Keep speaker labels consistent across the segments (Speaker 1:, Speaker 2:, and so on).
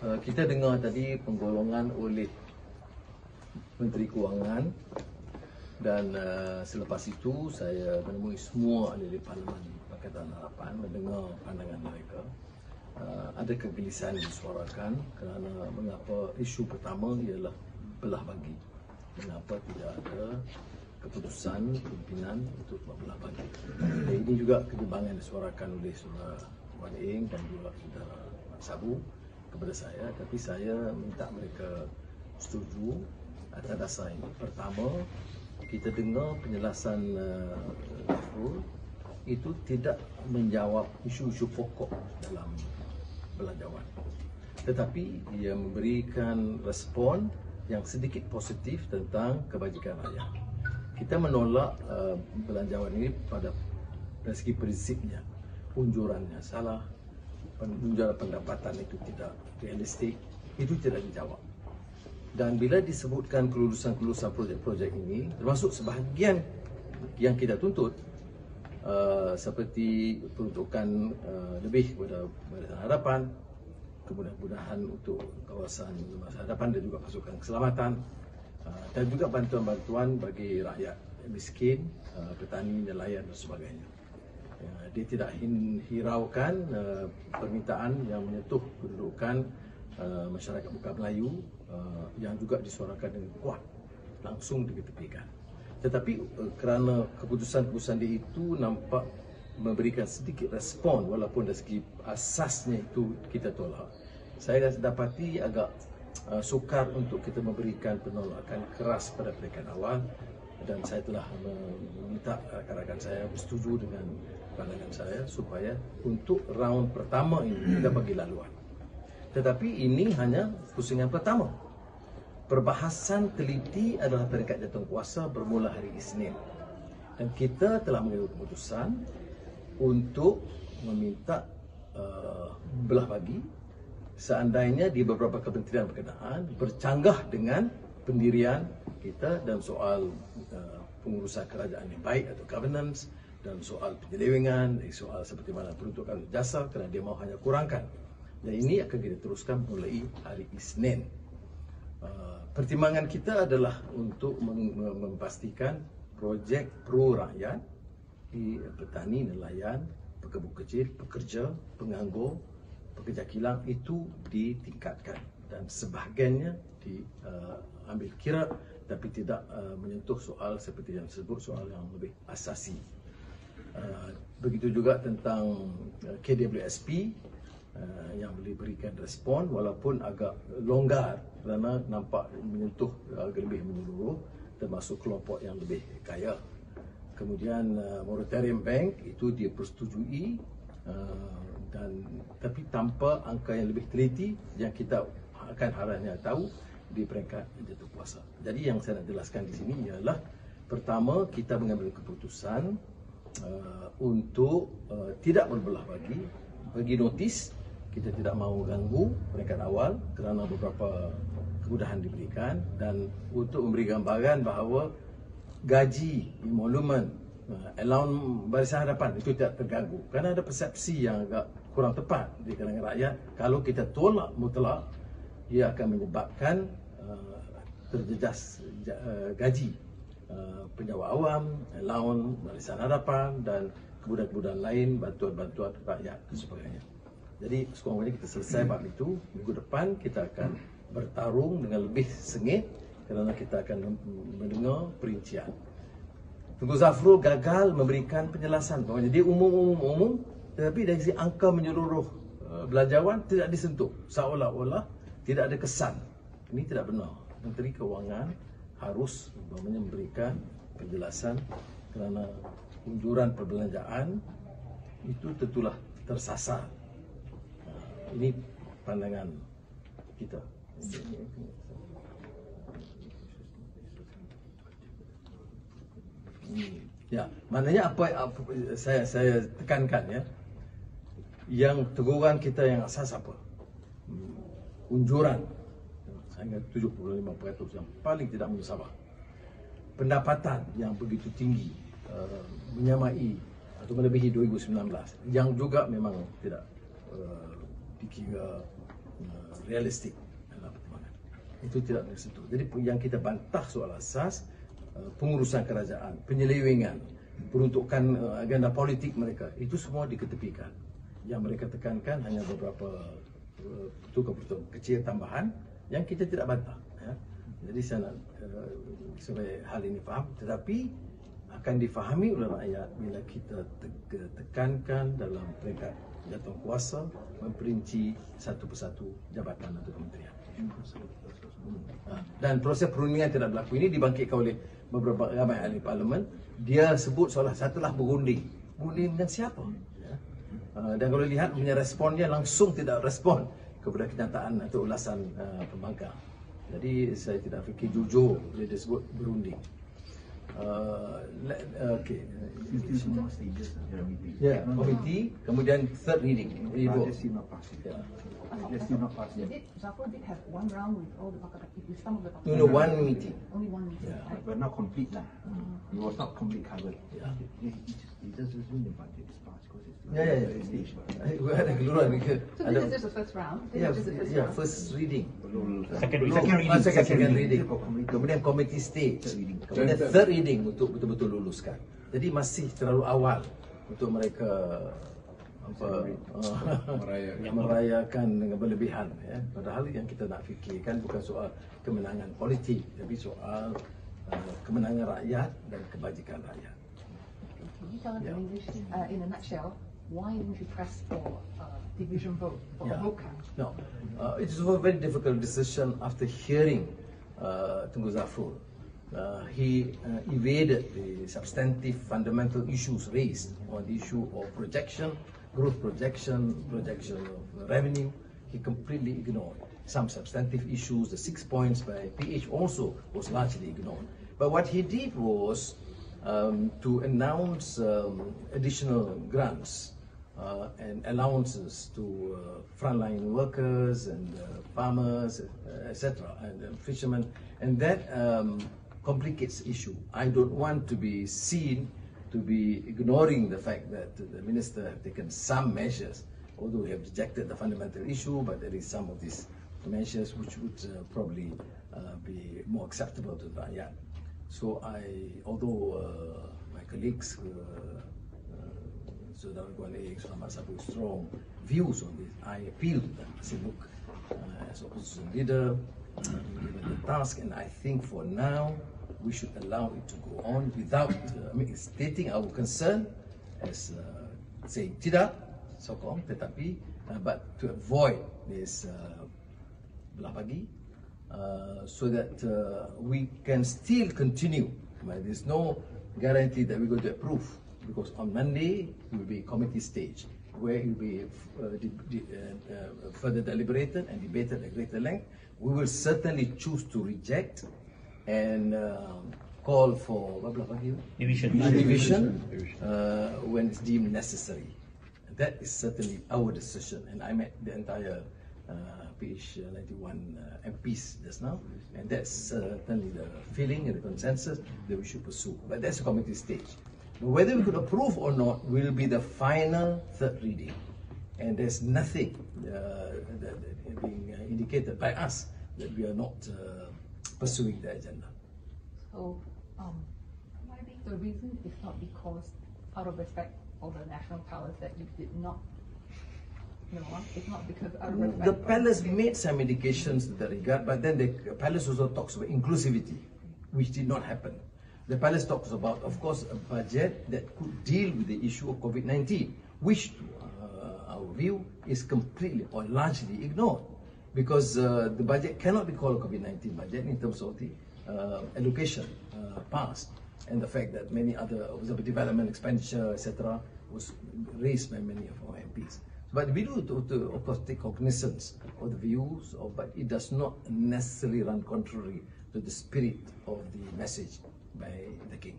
Speaker 1: Kita dengar tadi penggolongan oleh Menteri Kewangan dan selepas itu saya menemui semua ahli Parlimen Pakatan Harapan mendengar pandangan mereka. Ada kegelisahan disuarakan kerana mengapa isu pertama ialah belah bagi. Mengapa tidak ada keputusan pimpinan untuk belah bagi. Dan ini juga kebimbangan disuarakan oleh Saudara Wan Eng dan juga Saudara Sabu kepada saya, tapi saya minta mereka setuju atas dasar ini. Pertama, kita dengar penjelasan Zafrul itu tidak menjawab isu-isu pokok dalam Belanjawan, tetapi ia memberikan respon yang sedikit positif tentang kebajikan rakyat. Kita menolak Belanjawan ini pada dari segi prinsipnya, unjurannya salah, unjuran pendapatan itu tidak realistik, itu tidak dijawab. Dan bila disebutkan kelulusan-kelulusan projek-projek ini, termasuk sebahagian yang kita tuntut, seperti peruntukan lebih kepada Pakatan Harapan, kemudahan untuk kawasan masa hadapan dan juga pasukan keselamatan, dan juga bantuan-bantuan bagi rakyat miskin, petani, nelayan dan sebagainya. Dia tidak hiraukan permintaan yang menyentuh kedudukan masyarakat bukan Melayu yang juga disuarakan dengan kuat, langsung diketepikan. Tetapi kerana keputusan-keputusan dia itu nampak memberikan sedikit respon walaupun dari segi asasnya itu kita tolak. Saya dapati agak sukar untuk kita memberikan penolakan keras pada peringkat awal, dan saya telah meminta rakan-rakan saya bersetuju dengan pandangan saya supaya untuk round pertama ini kita bagi laluan. Tetapi ini hanya pusingan pertama. Perbahasan teliti adalah peringkat jawatankuasa bermula hari Isnin, dan kita telah mengambil keputusan untuk meminta belah bagi seandainya di beberapa kementerian berkenaan bercanggah dengan pendirian kita dalam soal pengurusan kerajaan yang baik atau governance, dan soal penyelewengan, soal seperti mana peruntukan Dasar kerana dia mahu hanya kurangkan. Dan ini akan kita teruskan mulai hari Isnin. Pertimbangan kita adalah untuk memastikan projek pro rakyat di petani, nelayan, pekebun kecil, pekerja, penganggur, pekerja kilang itu ditingkatkan dan sebahagiannya diambil kira, tapi tidak menyentuh soal seperti yang disebut soal yang lebih asasi. Begitu juga tentang KWSP yang boleh berikan respon walaupun agak longgar kerana nampak menyentuh agak lebih menyeluruh, termasuk kelompok yang lebih kaya. Kemudian moratorium bank itu dia persetujui, dan tapi tanpa angka yang lebih teliti yang kita akan harapnya tahu di peringkat jawatankuasa. Jadi yang saya nak jelaskan di sini ialah pertama, kita mengambil keputusan untuk tidak berbelah bagi notis. Kita tidak mahu ganggu peringkat awal kerana beberapa kemudahan diberikan, dan untuk memberi gambaran bahawa gaji, emolumen, allowance barisan hadapan itu tidak terganggu. Kerana ada persepsi yang agak kurang tepat di kalangan rakyat, kalau kita tolak mutlak, ia akan menyebabkan terjejas gaji penjawat awam, allowance barisan hadapan dan kemudahan-kemudahan lain, bantuan-bantuan rakyat dan sebagainya. Jadi sekurang-kurangnya kita selesai bab itu. Minggu depan kita akan bertarung dengan lebih sengit kerana kita akan mendengar perincian. Tengku Zafrul gagal memberikan penjelasan bahawa dia umum, tetapi dari segi angka menyeluruh Belanjawan tidak disentuh, seolah-olah tidak ada kesan. Ini tidak benar. Menteri Kewangan harus memberikan penjelasan kerana unjuran perbelanjaan itu tentulah tersasar. Ini pandangan kita. Ya, maknanya apa saya tekankan ya. Yang teguran kita yang asas apa? Unjuran sehingga 75% yang paling tidak musyawarah. Pendapatan yang begitu tinggi menyamai atau melebihi 2019 yang juga memang tidak dikira realistik dalam pertimbangan. Itu tidak disentuh. Jadi yang kita bantah soal asas, pengurusan kerajaan, penyelewengan, peruntukan agenda politik mereka, itu semua diketepikan. Yang mereka tekankan hanya beberapa keputusan kecil tambahan yang kita tidak bantah. Ya. Jadi saya nak supaya hal ini faham, tetapi akan difahami oleh rakyat bila kita tekankan dalam peringkat jatuh kuasa memperinci satu persatu jabatan atau kementerian. Dan proses perundingan tidak berlaku ini dibangkitkan oleh beberapa ramai ahli parlimen. Dia sebut seolah setelah berunding. Berunding dengan siapa? Ya. Dan kalau lihat punya responnya langsung tidak respon kepada kenyataan atau ulasan pembangkang. Jadi saya tidak fikir jujur bila dia sebut berunding. Okay.
Speaker 2: Semua stages dalam meeting.
Speaker 1: Ya, komiti, kemudian third reading.
Speaker 2: Just still not pass it.
Speaker 1: Yeah.
Speaker 2: Just still not pass it.
Speaker 3: Zafar did have one round with all the Pakatan, with some of the Pakatan.
Speaker 1: No, one meeting.
Speaker 3: Only one meeting.
Speaker 1: Yeah.
Speaker 3: Right?
Speaker 2: But not complete lah. It was not complete covered.
Speaker 1: Yeah.
Speaker 2: It just assume the budget is passed because it's still
Speaker 1: Yeah.
Speaker 2: early stage.
Speaker 1: We had a keluar ni ke?
Speaker 3: So this is just the first round. This is just the first round.
Speaker 1: First reading.
Speaker 4: Second
Speaker 1: reading. Kemudian committee stage. Kemudian third reading untuk betul-betul luluskan. Jadi masih terlalu awal untuk mereka merayakan dengan berlebihan. Ya. Padahal yang kita nak fikirkan bukan soal kemenangan politik, tapi soal kemenangan rakyat dan kebajikan rakyat.
Speaker 3: Can you tell us in English, in a nutshell, why didn't you press for division vote or a vote count?
Speaker 1: No, it is a very difficult decision after hearing Tunku Zafrul. He evaded the substantive fundamental issues raised on the issue of projection, growth projection of revenue. He completely ignored some substantive issues. The 6 points by PH also was largely ignored. But what he did was to announce additional grants and allowances to frontline workers and farmers, etc., and fishermen, and that complicates issue. I don't want to be seen to be ignoring the fact that the minister have taken some measures, although we have rejected the fundamental issue, but there is some of these measures which would probably be more acceptable to the rakyat. So although my colleagues, Saudara Guan Ek, Selamat Sabu, strong views on this, I appeal to them. I say, look, as opposition leader, given the task, and I think for now we should allow it to go on without stating our concern as saying tidak sokong, tetapi but to avoid this Bahagi, so that we can still continue. There's no guarantee that we're going to approve, because on Monday it will be committee stage where it will be further deliberated and debated at greater length. We will certainly choose to reject and call for division when it's deemed necessary. That is certainly our decision, and I met the entire PH 91 MPs just now, and that's certainly the feeling and the consensus that we should pursue. But that's a committee stage. Whether we could approve or not will be the final third reading, and there's nothing that being indicated by us that we are not pursuing the agenda.
Speaker 3: So, the reason is not because out of respect for the national powers that you did not. No, it's not because out of respect.
Speaker 1: The palace made some indications in that regard, but then the palace also talks about inclusivity, which did not happen. The palace talks about, of course, a budget that could deal with the issue of COVID-19, which, our view, is completely or largely ignored, because the budget cannot be called a COVID-19 budget in terms of the allocation passed, and the fact that many other development expenditure, etc., was raised by many of our MPs. But we do, of course, take cognizance of the views, but it does not necessarily run contrary to the spirit of the message by the king.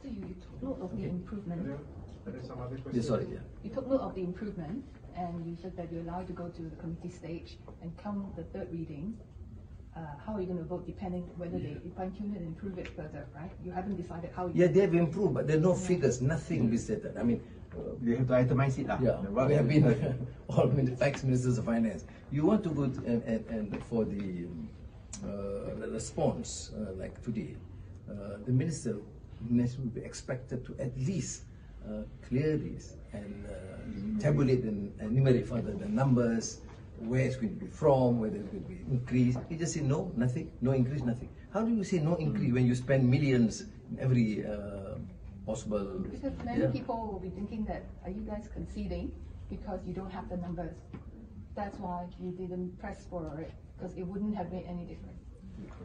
Speaker 3: So you took note of the improvement.
Speaker 2: There are some other questions.
Speaker 3: You took note of the improvement, and you said that you're allowed to go to the committee stage and come the third reading. How are you going to vote depending whether they fine-tune it and improve it further, right? You haven't decided how you...
Speaker 1: Yeah, they have improved, but there are no figures, nothing be stated. I mean,
Speaker 2: They have to itemize it.
Speaker 1: Yeah, we have been all ex-ministers of finance. You want to go and for the response like today, the minister will be expected to at least clear this and tabulate and enumerate further the numbers, where it's going to be from, whether it's going to be increased. He just say no, nothing, no increase, nothing. How do you say no increase when you spend millions in every possible?
Speaker 3: Because many people will be thinking that, are you guys conceding because you don't have the numbers? That's why you didn't press for it, because it wouldn't have made any difference.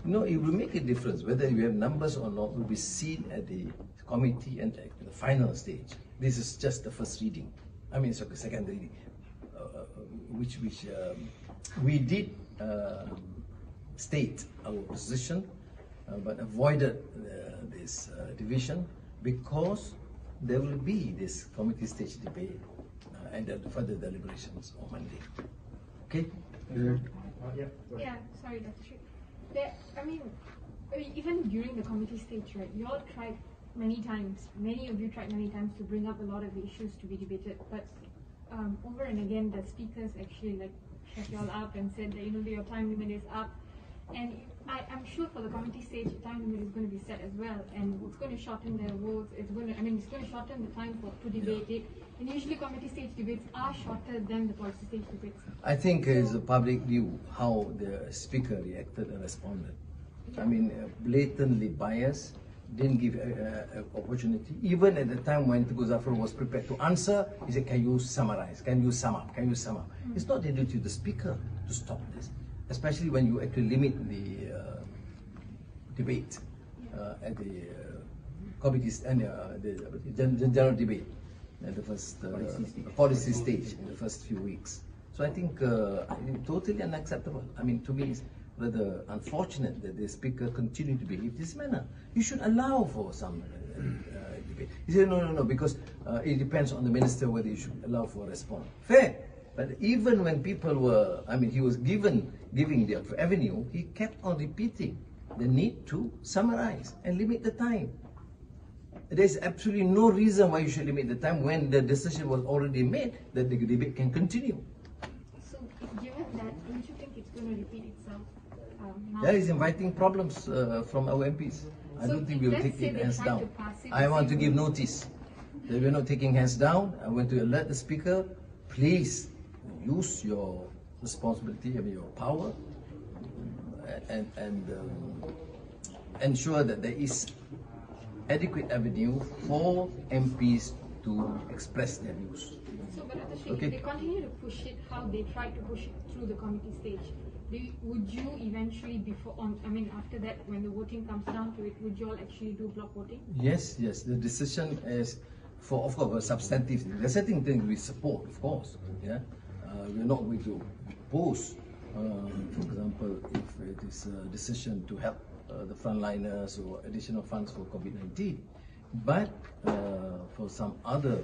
Speaker 1: No, it will make a difference. Whether you have numbers or not will be seen at the committee and at the final stage. This is just the first reading. I mean, it's a second reading, which we did state our position, but avoided this division because there will be this committee stage debate and then further deliberations on Monday. Okay?
Speaker 4: Yeah, sorry, Dr. Sheikh. I mean, even during the committee stage, right, you all tried many times, many of you tried many times to bring up a lot of the issues to be debated, but over and again, the speakers actually like shut you all up and said that, you know, your time limit is up. And I'm sure for the committee stage, the time limit is going to be set as well, and it's going to shorten their votes. It's going to shorten the time to debate it. And usually, committee stage debates are shorter than the policy stage debates.
Speaker 1: I think as the public view how the speaker reacted and responded. I mean, blatantly biased, didn't give opportunity. Even at the time when Tengku Zafar was prepared to answer, he said, "Can you summarize? Can you sum up? Can you sum up?" It's not the duty of the speaker to stop this, especially when you actually limit the debate at the committees and the general debate at the first policy stage in the first few weeks. So I think totally unacceptable. I mean, to me, it's rather unfortunate that the speaker continued to behave this manner. You should allow for some debate. He said, no, because it depends on the minister whether you should allow for a response. Fair. But even when people were, I mean, he was giving the avenue, he kept on repeating the need to summarize and limit the time. There's absolutely no reason why you should limit the time when the decision was already made that the debate can continue.
Speaker 4: So, given that, don't you think it's going to repeat itself now?
Speaker 1: That is inviting problems from our MPs. I don't think we will take it hands down. I want to give notice that we're not taking hands down. I want to alert the speaker, please use your responsibility and your power and ensure that there is adequate avenue for MPs to express their views.
Speaker 4: So, but if they continue to push it how they tried to push it through the committee stage, would you eventually, after that, when the voting comes down to it, would you all actually do block voting? Yes. The decision is for, of course, a substantive thing. There are certain things we support, of course. Yeah, we're not going to oppose. For example, if it is a decision to help the frontliners or additional funds for COVID-19, but for some other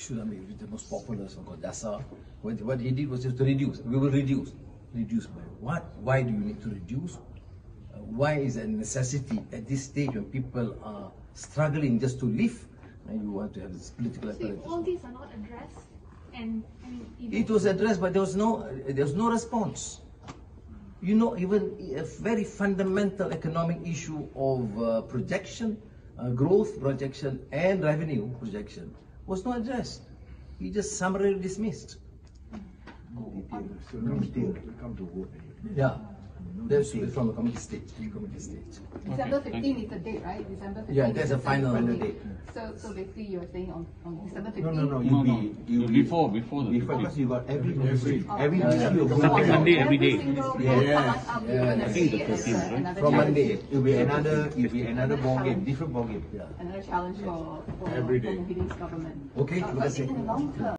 Speaker 4: the most popular so-called Dasar, what he did was just to reduce. We will reduce. Reduce by what? Why do you need to reduce? Why is it a necessity at this stage when people are struggling just to live? And you want to have this political apparatus. All these are not addressed, and
Speaker 1: it was addressed, but there was no response. You know, even a very fundamental economic issue of projection, growth projection, and revenue projection was not addressed. He just summarily dismissed.
Speaker 2: No detail. We come to vote.
Speaker 1: Yeah, that's from the committee stage.
Speaker 3: December 15 is the date, right? December 15.
Speaker 1: Yeah, that's a final date.
Speaker 3: So basically, you're saying on December 15.
Speaker 2: No. You
Speaker 5: before
Speaker 2: because you got every ministry
Speaker 5: Monday every day.
Speaker 1: From Monday,
Speaker 2: it'll be another ball game, different ball game.
Speaker 3: Another challenge for
Speaker 5: Every day.
Speaker 3: Muhyiddin's government.
Speaker 1: Okay,
Speaker 3: But in the long term.